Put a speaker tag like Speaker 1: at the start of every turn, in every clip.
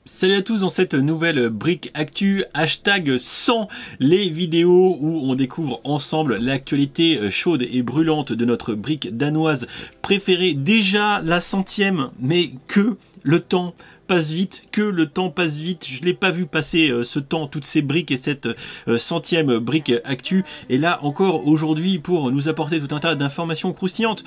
Speaker 1: Salut à tous dans cette nouvelle Brick Actu, hashtag 100, les vidéos où on découvre ensemble l'actualité chaude et brûlante de notre brique danoise préférée. Déjà la 100e, mais que le temps passe vite, je l'ai pas vu passer ce temps, toutes ces briques et cette 100e brique actu, et là encore aujourd'hui pour nous apporter tout un tas d'informations croustillantes,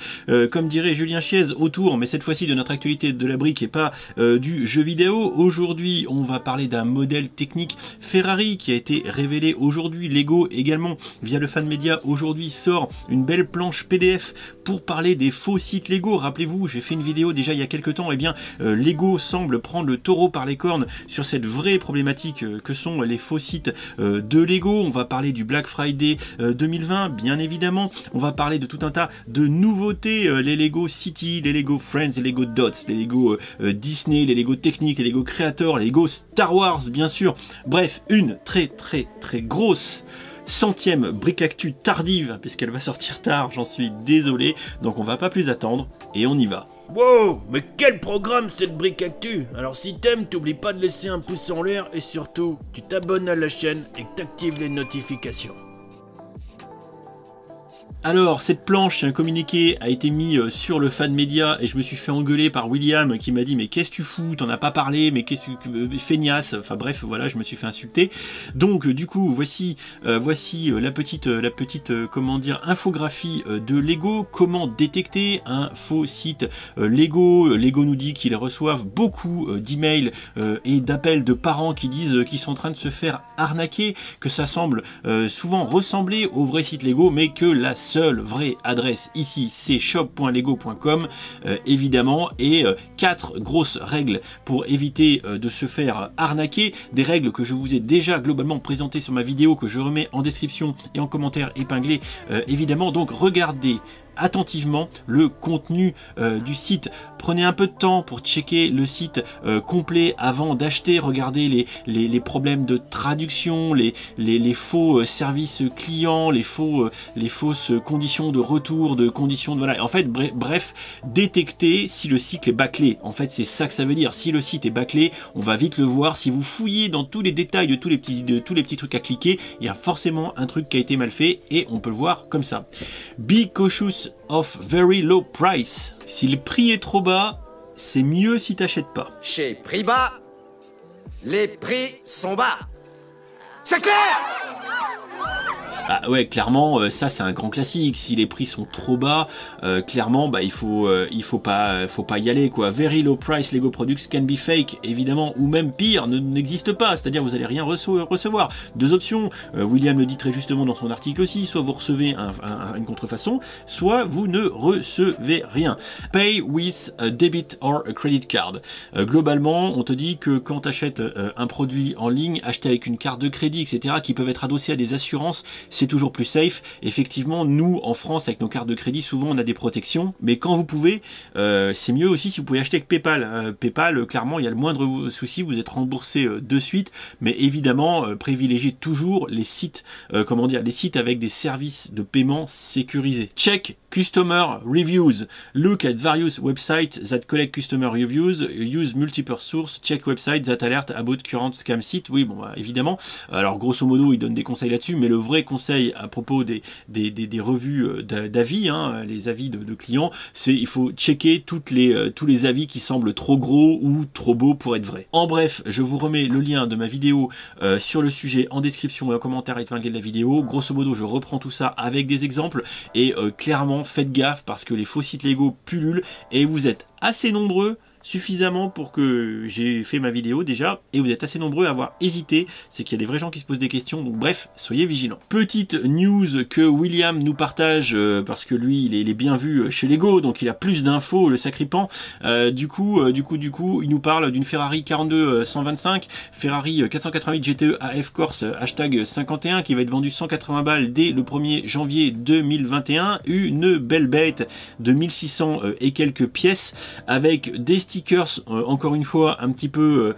Speaker 1: comme dirait Julien Chiez, autour, mais cette fois-ci de notre actualité de la brique et pas du jeu vidéo. Aujourd'hui on va parler d'un modèle technique Ferrari qui a été révélé aujourd'hui. Lego également via le Fan Media aujourd'hui sort une belle planche PDF pour parler des faux sites Lego. Rappelez-vous, j'ai fait une vidéo déjà il y a quelques temps, et bien Lego semble prendre le taureau par les cornes sur cette vraie problématique que sont les faux sites de Lego. On va parler du Black Friday 2020, bien évidemment. On va parler de tout un tas de nouveautés, les Lego City, les Lego Friends, les Lego Dots, les Lego Disney, les Lego Techniques, les Lego Creator, les Lego Star Wars, bien sûr. Bref, une très grosse 100e brique actu tardive, puisqu'elle va sortir tard, j'en suis désolé. Donc on va pas plus attendre et on y va.
Speaker 2: Wow, mais quel programme cette brique actu! Alors si t'aimes, t'oublies pas de laisser un pouce en l'air et surtout, tu t'abonnes à la chaîne et que t'actives les notifications.
Speaker 1: Alors, cette planche, un communiqué a été mis sur le Fan Media et je me suis fait engueuler par William qui m'a dit mais qu'est-ce que tu fous, t'en as pas parlé, mais qu'est-ce que feignasse, enfin bref, voilà, je me suis fait insulter. Donc du coup, voici la petite comment dire, infographie de Lego, comment détecter un faux site Lego. Lego nous dit qu'ils reçoivent beaucoup d'emails et d'appels de parents qui disent qu'ils sont en train de se faire arnaquer, que ça semble souvent ressembler au vrai site Lego, mais que la seule vraie adresse ici c'est shop.lego.com évidemment, et 4 grosses règles pour éviter de se faire arnaquer, des règles que je vous ai déjà globalement présentées sur ma vidéo que je remets en description et en commentaire épinglé évidemment. Donc regardez attentivement le contenu du site. Prenez un peu de temps pour checker le site complet avant d'acheter. Regardez les problèmes de traduction, les faux services clients, les fausses conditions de retour, de conditions de voilà. En fait, bref, détecter si le site est bâclé. En fait, c'est ça que ça veut dire. Si le site est bâclé, on va vite le voir. Si vous fouillez dans tous les détails de tous les petits trucs à cliquer, il y a forcément un truc qui a été mal fait et on peut le voir comme ça. Be cautious of very low price. Si le prix est trop bas, c'est mieux si t'achètes pas.
Speaker 3: Chez Prix Bas, les prix sont bas. C'est clair?
Speaker 1: Ah ouais, clairement, ça c'est un grand classique. Si les prix sont trop bas, clairement, bah il faut pas y aller quoi. Very low price Lego products can be fake, évidemment, ou même pire, n'existe pas. C'est-à-dire vous allez rien recevoir. Deux options. William le dit très justement dans son article aussi. Soit vous recevez une contrefaçon, soit vous ne recevez rien. Pay with a debit or a credit card. Globalement, on te dit que quand tu achètes un produit en ligne, acheté avec une carte de crédit, etc., qui peuvent être adossées à des assurances, c'est toujours plus safe. Effectivement, nous en France avec nos cartes de crédit, souvent on a des protections, mais quand vous pouvez, c'est mieux aussi si vous pouvez acheter avec PayPal. PayPal, clairement, il y a le moindre souci, vous êtes remboursé de suite, mais évidemment, privilégiez toujours les sites, les sites avec des services de paiement sécurisés. Check Customer Reviews. Look at various websites that collect customer reviews. Use multiple sources. Check websites that alert about current scam site. Oui, bon, bah, évidemment. Alors, grosso modo, il donne des conseils là-dessus, mais le vrai conseil à propos des revues d'avis, hein, les avis de clients, c'est il faut checker tous les avis qui semblent trop gros ou trop beaux pour être vrais. En bref, je vous remets le lien de ma vidéo sur le sujet en description et en commentaire épinglé de la vidéo. Grosso modo, je reprends tout ça avec des exemples et clairement, faites gaffe parce que les faux sites Lego pullulent et vous êtes assez nombreux, suffisamment pour que j'ai fait ma vidéo déjà, et vous êtes assez nombreux à avoir hésité, c'est qu'il y a des vrais gens qui se posent des questions, donc bref, soyez vigilants. Petite news que William nous partage, parce que lui il est bien vu chez Lego, donc il a plus d'infos, le sacripant. Du coup, il nous parle d'une Ferrari 42-125, Ferrari 488 GTE AF Corse hashtag 51, qui va être vendue 180 balles dès le 1er janvier 2021, une belle bête de 1600 et quelques pièces, avec des stickers stickers, encore une fois, un petit peu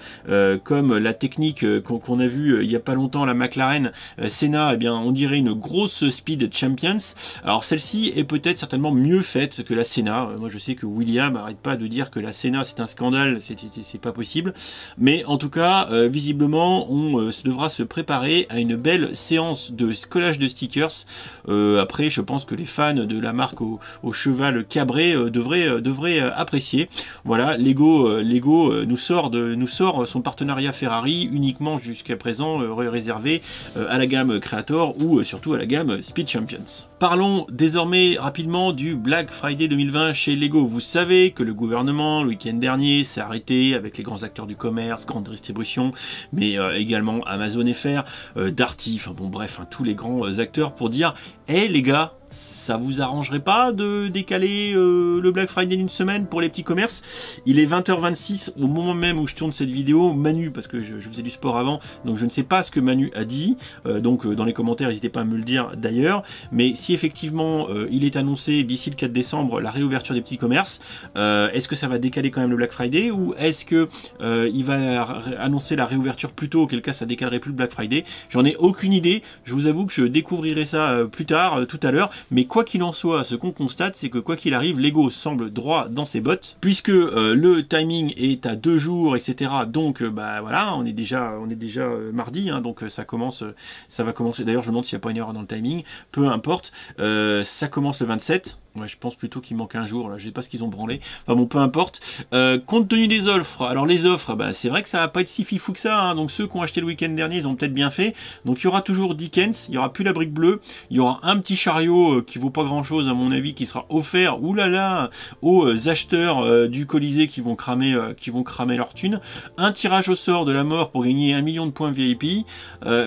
Speaker 1: comme la technique qu'on a vue il y a pas longtemps, la McLaren Senna, eh bien on dirait une grosse Speed Champions. Alors celle-ci est peut-être certainement mieux faite que la Senna. Moi je sais que William arrête pas de dire que la Senna c'est un scandale, c'est pas possible. Mais en tout cas, visiblement, on devra se préparer à une belle séance de collage de stickers. Après, je pense que les fans de la marque au cheval cabré devraient apprécier. Voilà, Lego nous sort son partenariat Ferrari uniquement jusqu'à présent réservé à la gamme Creator ou surtout à la gamme Speed Champions. Parlons désormais rapidement du Black Friday 2020 chez Lego. Vous savez que le gouvernement, le week-end dernier, s'est arrêté avec les grands acteurs du commerce, grande distribution, mais également Amazon FR, Darty, enfin bon bref, tous les grands acteurs pour dire « Hey les gars, ça vous arrangerait pas de décaler le Black Friday d'une semaine pour les petits commerces ?» Il est 20h26 au moment même où je tourne cette vidéo. Manu, parce que je faisais du sport avant, donc je ne sais pas ce que Manu a dit, donc dans les commentaires n'hésitez pas à me le dire d'ailleurs, mais si effectivement il est annoncé d'ici le 4 décembre la réouverture des petits commerces, est-ce que ça va décaler quand même le Black Friday, ou est-ce que il va annoncer la réouverture plus tôt, auquel cas ça décalerait plus le Black Friday? J'en ai aucune idée, je vous avoue que je découvrirai ça plus tard, tout à l'heure, mais quoi qu'il en soit, ce qu'on constate, c'est que quoi qu'il arrive, Lego semble droit dans ses bottes, puisque le timing est à 2 jours, etc. Donc bah voilà, on est déjà mardi, hein, donc ça va commencer. D'ailleurs, je me demande s'il n'y a pas une erreur dans le timing. Peu importe, ça commence le 27. Ouais, je pense plutôt qu'il manque un jour, là, je sais pas ce qu'ils ont branlé. Enfin bon, peu importe. Compte tenu des offres, alors les offres, bah, c'est vrai que ça va pas être si fifou que ça, hein. Donc ceux qui ont acheté le week-end dernier, ils ont peut-être bien fait. Donc il y aura toujours Dickens, il y aura plus la brique bleue, il y aura un petit chariot qui vaut pas grand chose à mon avis, qui sera offert, oulala, aux acheteurs du Colisée qui vont cramer leur thune. Un tirage au sort de la mort pour gagner 1 million de points VIP.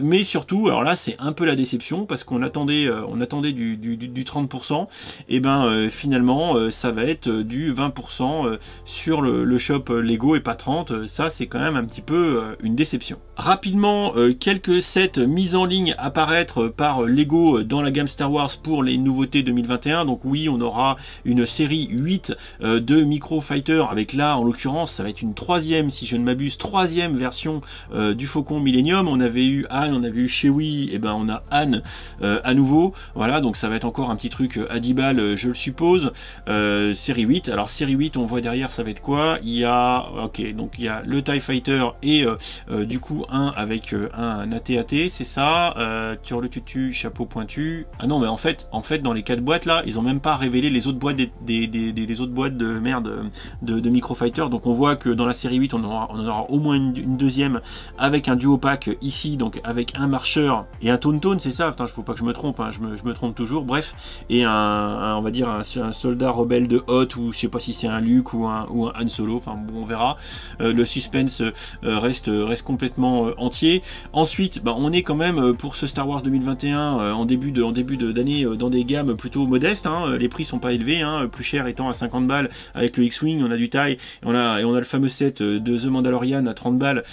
Speaker 1: Mais surtout, alors là c'est un peu la déception, parce qu'on attendait du 30%, et ben finalement ça va être du 20% sur le shop Lego et pas 30%. Ça c'est quand même un petit peu une déception. Rapidement, quelques sets mises en ligne apparaître par Lego dans la gamme Star Wars pour les nouveautés 2021. Donc oui, on aura une série 8 de Micro Fighter, avec là en l'occurrence ça va être une troisième, si je ne m'abuse, troisième version du Faucon Millennium. On avait eu Anne, on avait eu Chewie, et ben on a Anne à nouveau. Voilà, donc ça va être encore un petit truc à 10 balles, je le suppose. Série 8, alors série 8 on voit derrière ça va être quoi? Il y a, ok, donc il y a le TIE Fighter et du coup un avec un AT-AT, c'est ça, sur le tutu, chapeau pointu. Ah non mais en fait dans les 4 boîtes là, ils ont même pas révélé les autres boîtes les autres boîtes de merde de Micro Fighter. Donc on voit que dans la série 8 on en aura au moins une deuxième avec un duo pack ici, donc avec un marcheur et un Tauntaun, c'est ça, putain, faut pas que je me trompe, hein, je me trompe toujours, bref, et on va dire un soldat rebelle de Hoth, ou je sais pas si c'est un Luke ou un Han Solo, enfin bon, on verra. Le suspense reste complètement entier. Ensuite, bah, on est quand même pour ce Star Wars 2021 en début d'année dans des gammes plutôt modestes, hein. Les prix sont pas élevés, hein, plus cher étant à 50 balles avec le X-Wing, on a du TIE, et on a le fameux set de The Mandalorian à 30 balles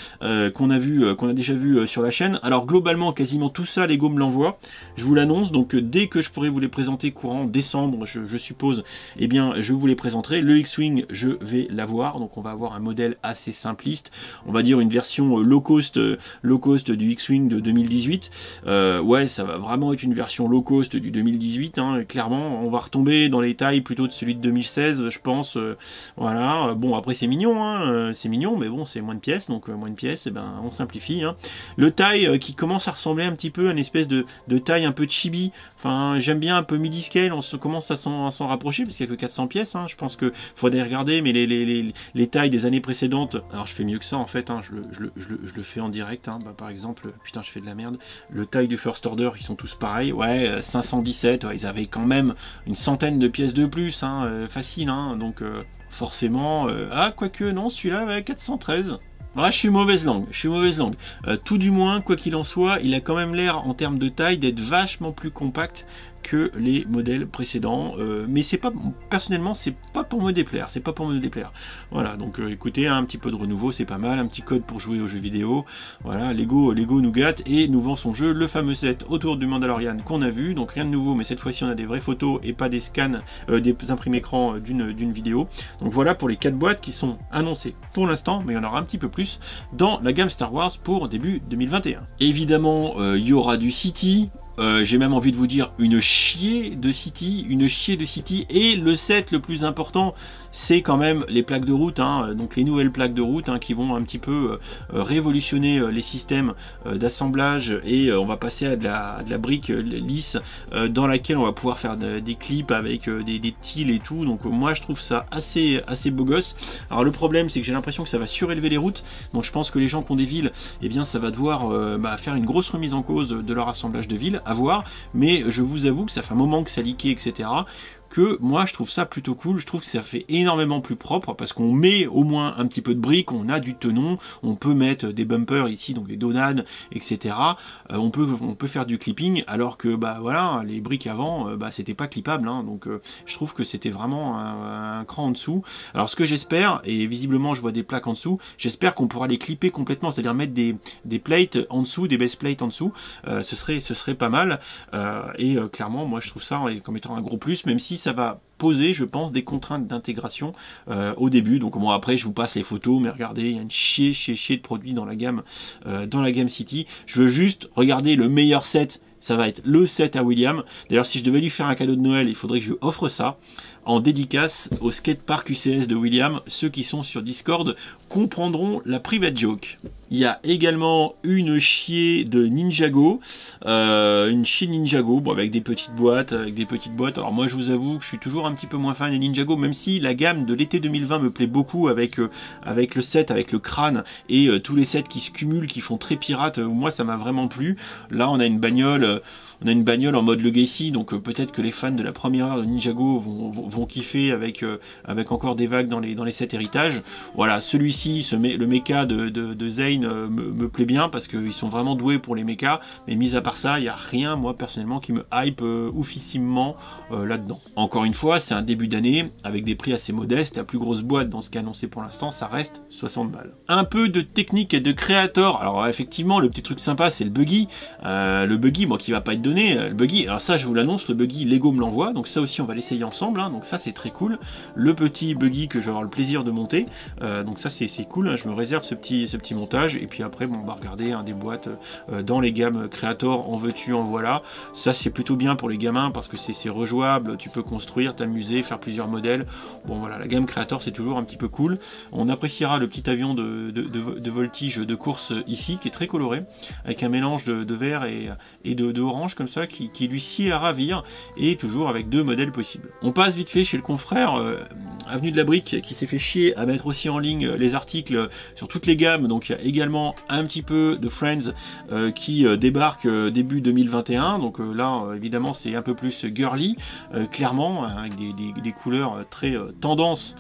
Speaker 1: qu'on a déjà vu sur la chaîne. Alors globalement, quasiment tout ça, Lego me l'envoie, je vous l'annonce, donc dès que je pourrai vous les présenter courant décembre, je suppose, eh bien je vous les présenterai. Le X-Wing, je vais l'avoir, donc on va avoir un modèle assez simpliste, on va dire une version low cost du X-Wing de 2018. Ouais, ça va vraiment être une version low cost du 2018, hein, clairement. On va retomber dans les tailles plutôt de celui de 2016, je pense. Voilà, bon après c'est mignon, hein, c'est mignon, mais bon c'est moins de pièces, donc moins de pièces, et ben on simplifie, hein. Le taille qui commence à ressembler un petit peu à une espèce de taille un peu chibi. Enfin, j'aime bien un peu midi scale, on commence à s'en rapprocher parce qu'il y a que 400 pièces, hein. Je pense que faudrait regarder, mais les tailles des années précédentes, alors je fais mieux que ça en fait, hein. Je le fais en direct, hein. Bah, par exemple, putain je fais de la merde, le taille du First Order, ils sont tous pareils, ouais, 517, ouais, ils avaient quand même une centaine de pièces de plus, hein, facile, hein. Donc forcément, ah quoique non, celui-là, ouais, 413. Ah, je suis mauvaise langue. Tout du moins, quoi qu'il en soit, il a quand même l'air, en termes de taille, d'être vachement plus compact que les modèles précédents, mais c'est pas, personnellement, c'est pas pour me déplaire, c'est pas pour me déplaire. Voilà, donc écoutez, un petit peu de renouveau, c'est pas mal, un petit code pour jouer aux jeux vidéo. Voilà, Lego nous gâte et nous vend son jeu, le fameux set autour du Mandalorian qu'on a vu, donc rien de nouveau, mais cette fois-ci on a des vraies photos et pas des scans, des imprimés écran d'une vidéo. Donc voilà pour les 4 boîtes qui sont annoncées pour l'instant, mais il y en aura un petit peu plus dans la gamme Star Wars pour début 2021. Évidemment, il y aura du City. J'ai même envie de vous dire une chier de City, et le set le plus important, c'est quand même les plaques de route, hein, donc les nouvelles plaques de route, hein, qui vont un petit peu révolutionner les systèmes d'assemblage, et on va passer à de la brique lisse dans laquelle on va pouvoir faire des clips avec des tiles et tout. Donc moi je trouve ça assez beau gosse. Alors le problème, c'est que j'ai l'impression que ça va surélever les routes, donc je pense que les gens qui ont des villes, eh bien ça va devoir faire une grosse remise en cause de leur assemblage de villes, à voir. Mais je vous avoue que ça fait un moment que ça leaké, etc., que moi je trouve ça plutôt cool. Je trouve que ça fait énormément plus propre, parce qu'on met au moins un petit peu de briques, on a du tenon, on peut mettre des bumpers ici, donc des donades, etc. On peut faire du clipping, alors que bah voilà, les briques avant, c'était pas clippable, hein, donc je trouve que c'était vraiment un cran en dessous. Alors ce que j'espère, et visiblement je vois des plaques en dessous, j'espère qu'on pourra les clipper complètement, c'est-à-dire mettre des plates en dessous, des base plates en dessous. Ce serait pas mal, et clairement moi je trouve ça comme étant un gros plus, même si ça va poser, je pense, des contraintes d'intégration au début. Donc bon, après je vous passe les photos, mais regardez, il y a une chier de produits dans la gamme City. Je veux juste regarder le meilleur set. Ça va être le set à William. D'ailleurs, si je devais lui faire un cadeau de Noël, il faudrait que je lui offre ça en dédicace au skatepark UCS de William. Ceux qui sont sur Discord comprendront la private joke. Il y a également une chier de Ninjago, bon, avec des petites boîtes, Alors moi je vous avoue que je suis toujours un petit peu moins fan des Ninjago, même si la gamme de l'été 2020 me plaît beaucoup, avec le set, avec le crâne et tous les sets qui se cumulent, qui font très pirate. Moi ça m'a vraiment plu. Là on a une bagnole en mode Legacy, donc peut-être que les fans de la première heure de Ninjago vont kiffer avec encore des vagues dans les sets héritages. Voilà, celui-ci, le mecha de Zane me plaît bien, parce qu'ils sont vraiment doués pour les mechas, mais mis à part ça, il n'y a rien, moi personnellement, qui me hype oufissimement là-dedans. Encore une fois, c'est un début d'année avec des prix assez modestes. La plus grosse boîte dans ce qui est annoncé pour l'instant, ça reste 60 balles. Un peu de technique et de créateur. Alors effectivement, le petit truc sympa, c'est le buggy. Bon, qui va pas être donné. Le buggy, alors ça je vous l'annonce, le buggy Lego me l'envoie, donc ça aussi on va l'essayer ensemble, hein, donc ça c'est très cool. Le petit buggy que je vais avoir le plaisir de monter, donc ça c'est cool, hein, je me réserve ce petit montage. Et puis après, bon, on va regarder des boîtes dans les gammes Creator, en veux-tu, en voilà. Ça c'est plutôt bien pour les gamins, parce que c'est rejouable, tu peux construire, t'amuser, faire plusieurs modèles. Bon voilà, la gamme Creator c'est toujours un petit peu cool. On appréciera le petit avion de voltige de course ici, qui est très coloré, avec un mélange de vert et de orange comme ça, qui lui sied à ravir, et toujours avec 2 modèles possibles. On passe vite fait chez le confrère Avenue de la Brique, qui s'est fait chier à mettre aussi en ligne les articles sur toutes les gammes. Donc il y a également un petit peu de Friends qui débarque début 2021. Donc là évidemment c'est un peu plus girly, clairement, avec des couleurs très tendance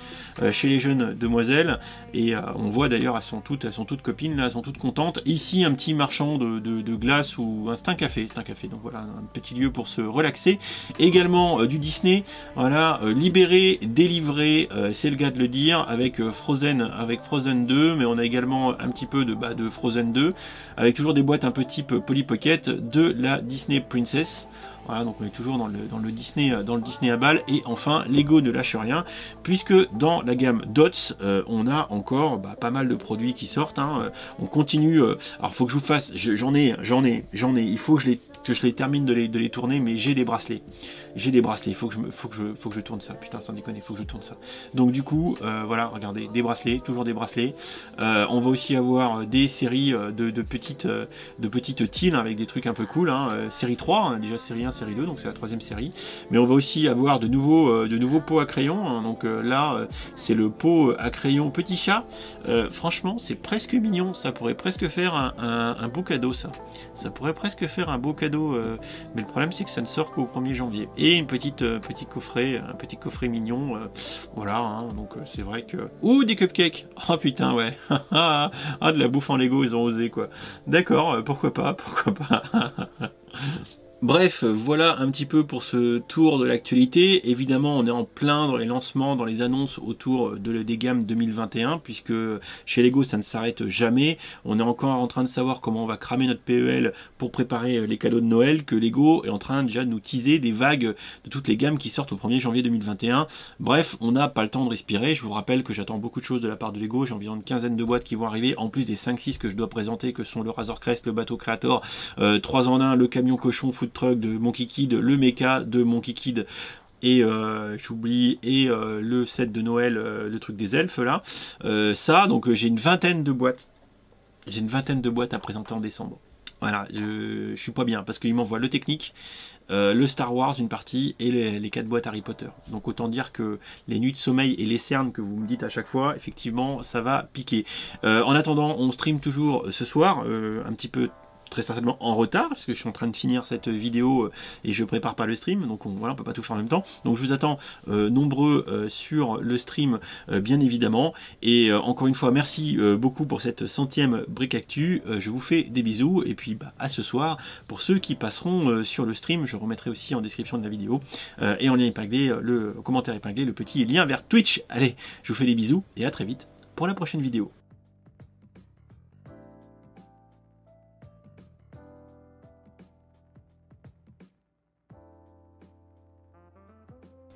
Speaker 1: chez les jeunes demoiselles. Et on voit d'ailleurs, elles sont toutes copines là, elles sont toutes contentes. Ici un petit marchand de glace, ou c'est un café, donc voilà, un petit lieu pour se relaxer. Également du Disney, voilà, libéré, délivré, c'est le cas de le dire, avec Frozen 2, mais on a également un petit peu de Frozen 2, avec toujours des boîtes un peu type Polly Pocket de la Disney Princess. Voilà, donc on est toujours dans le Disney à balles. Et enfin, Lego ne lâche rien, puisque dans la gamme Dots, on a encore pas mal de produits qui sortent, hein. On continue. Alors faut que je vous fasse, j'en ai. Il faut que je les termine de les tourner, mais j'ai des bracelets. Il faut que je tourne ça. Putain, sans déconner, il faut que je tourne ça. Donc du coup, voilà, regardez, des bracelets, toujours des bracelets. On va aussi avoir des séries de petites teals, avec des trucs un peu cool, hein. Série 3, hein, déjà série 1, série 2, donc c'est la 3e série. Mais on va aussi avoir de nouveaux pots à crayon, hein. Donc là, c'est le pot à crayon petit chat. Franchement, c'est presque mignon. Ça pourrait presque faire un beau cadeau, ça. Ça pourrait presque faire un beau cadeau. Mais le problème, c'est que ça ne sort qu'au 1er janvier. Et un petit coffret mignon. Voilà, hein. Donc c'est vrai que... Ouh, des cupcakes. Oh putain, ouais. Ah, de la bouffe en Lego, ils ont osé, quoi. D'accord, pourquoi pas. Bref, voilà un petit peu pour ce tour de l'actualité. Évidemment, on est en plein dans les lancements, dans les annonces autour des gammes 2021, puisque chez Lego, ça ne s'arrête jamais. On est encore en train de savoir comment on va cramer notre PEL pour préparer les cadeaux de Noël, que Lego est en train déjà de nous teaser des vagues de toutes les gammes qui sortent au 1er janvier 2021. Bref, on n'a pas le temps de respirer. Je vous rappelle que j'attends beaucoup de choses de la part de Lego. J'ai environ une quinzaine de boîtes qui vont arriver, en plus des 5-6 que je dois présenter, que sont le Razor Crest, le bateau Creator, 3 en 1, le camion cochon food truck de Monkey Kid, le mecha de Monkey Kid et j'oublie, et le set de Noël, le truc des elfes là, ça, donc j'ai une vingtaine de boîtes, à présenter en décembre. Voilà, je suis pas bien parce qu'il m'envoie le technique, le Star Wars une partie et les 4 boîtes Harry Potter. Donc autant dire que les nuits de sommeil et les cernes que vous me dites à chaque fois, effectivement ça va piquer. En attendant, on stream toujours ce soir, un petit peu très certainement en retard, parce que je suis en train de finir cette vidéo et je prépare pas le stream, donc voilà, on peut pas tout faire en même temps. Donc je vous attends nombreux sur le stream, bien évidemment. Et encore une fois, merci beaucoup pour cette 100e Brick Actu. Je vous fais des bisous, et puis à ce soir, pour ceux qui passeront sur le stream, je remettrai aussi en description de la vidéo, et en lien épinglé, le commentaire épinglé, le petit lien vers Twitch. Allez, je vous fais des bisous, et à très vite pour la prochaine vidéo.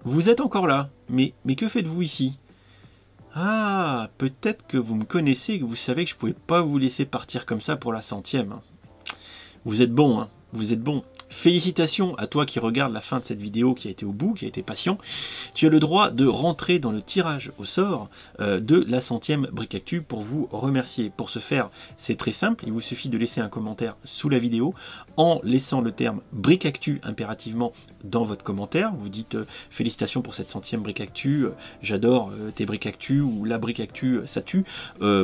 Speaker 1: Vous êtes encore là, mais que faites-vous ici? Ah, peut-être que vous me connaissez et que vous savez que je ne pouvais pas vous laisser partir comme ça pour la 100e. Vous êtes bon, hein, vous êtes bon. Félicitations à toi qui regarde la fin de cette vidéo, qui a été au bout, qui a été patient. Tu as le droit de rentrer dans le tirage au sort de la 100e Brick Actu pour vous remercier. Pour ce faire, c'est très simple, il vous suffit de laisser un commentaire sous la vidéo en laissant le terme Brick Actu impérativement dans votre commentaire. Vous dites félicitations pour cette 100e Brick Actu, j'adore tes Brick Actu, ou la Brick Actu ça tue,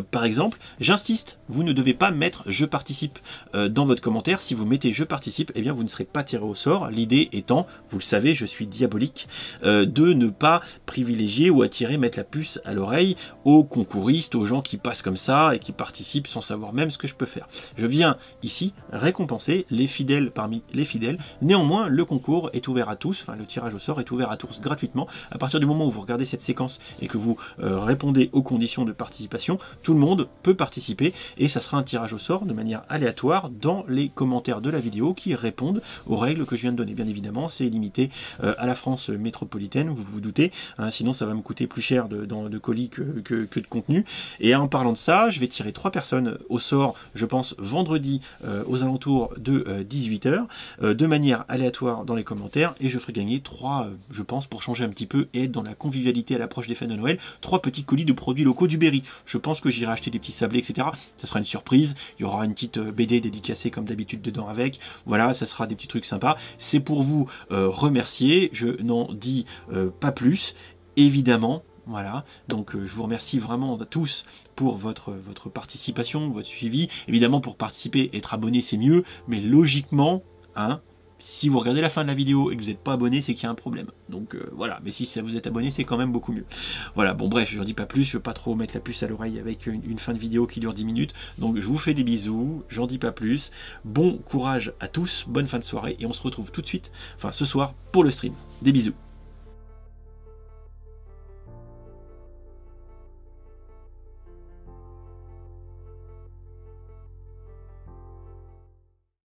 Speaker 1: par exemple. J'insiste, vous ne devez pas mettre je participe dans votre commentaire. Si vous mettez je participe, eh bien vous ne serez pas tiré au sort. L'idée étant, vous le savez, je suis diabolique, de ne pas privilégier ou attirer, mettre la puce à l'oreille aux concouristes, aux gens qui passent comme ça et qui participent sans savoir même ce que je peux faire. Je viens ici récompenser les fidèles parmi les fidèles. Néanmoins, le concours est ouvert à tous, enfin le tirage au sort est ouvert à tous gratuitement. À partir du moment où vous regardez cette séquence et que vous répondez aux conditions de participation, tout le monde peut participer, et ça sera un tirage au sort de manière aléatoire dans les commentaires de la vidéo qui répondent aux règles que je viens de donner. Bien évidemment, c'est limité à la France métropolitaine, vous vous doutez, hein, sinon ça va me coûter plus cher de colis que de contenu. Et en parlant de ça, je vais tirer 3 personnes au sort, je pense vendredi aux alentours de 18 h, de manière aléatoire dans les commentaires, et je ferai gagner 3, je pense, pour changer un petit peu et être dans la convivialité à l'approche des fêtes de Noël, 3 petits colis de produits locaux du Berry. Je pense que j'irai acheter des petits sablés, etc. Ça sera une surprise, il y aura une petite BD dédicacée comme d'habitude dedans avec, voilà, ça sera des petits trucs sympas. C'est pour vous remercier, je n'en dis pas plus, évidemment. Voilà, donc je vous remercie vraiment à tous pour votre participation, votre suivi. Évidemment, pour participer, être abonné, c'est mieux, mais logiquement, hein, si vous regardez la fin de la vidéo et que vous n'êtes pas abonné, c'est qu'il y a un problème. Donc voilà, mais si vous êtes abonné, c'est quand même beaucoup mieux. Voilà, bon bref, je ne dis pas plus, je ne veux pas trop mettre la puce à l'oreille avec une fin de vidéo qui dure 10 minutes. Donc je vous fais des bisous, j'en dis pas plus. Bon courage à tous, bonne fin de soirée, et on se retrouve tout de suite, enfin ce soir, pour le stream. Des bisous.